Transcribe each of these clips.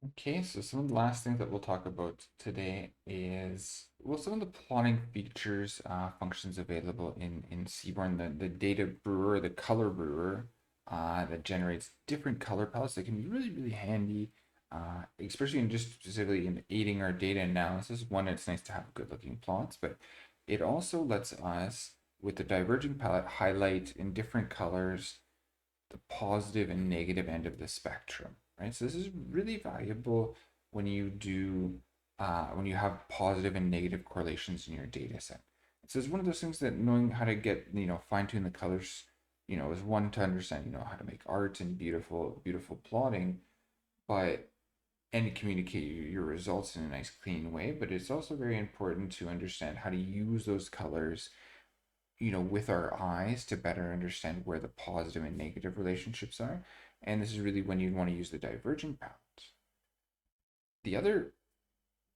Okay, so some of the last things that we'll talk about today is, well, some of the plotting features, functions available in Seaborn, the data brewer, the color brewer, that generates different color palettes that can be really, really handy, especially in just specifically in aiding our data analysis. One, it's nice to have good looking plots, but it also lets us, with the diverging palette, highlight in different colors the positive and negative end of the spectrum, right? So this is really valuable when you do when you have positive and negative correlations in your data set. So it's one of those things that knowing how to get, fine tune the colors, is one to understand, how to make art and beautiful plotting, but and communicate your results in a nice clean way. But it's also very important to understand how to use those colors, with our eyes to better understand where the positive and negative relationships are. And this is really when you want to use the diverging palette. The other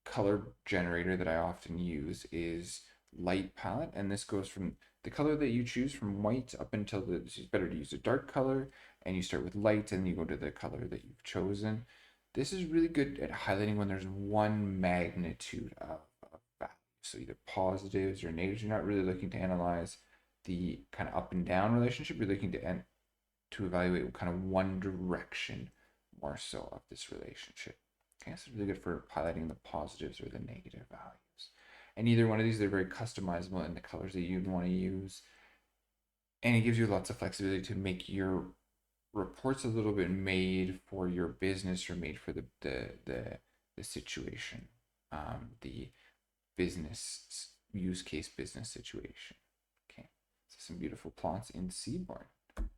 color generator that I often use is light palette, and this goes from the color that you choose from white up until it's better to use a dark color, and you start with light and you go to the color that you've chosen. This is really good at highlighting when there's one magnitude of value. So either positives or negatives. You're not really looking to analyze the kind of up and down relationship. You're looking to evaluate kind of one direction more so of this relationship. Okay, so it's really good for highlighting the positives or the negative values. And either one of these, they're very customizable in the colors that you'd want to use. And it gives you lots of flexibility to make your reports a little bit made for your business or made for the situation, the business use case business situation. Okay, so some beautiful plots in Seaborn.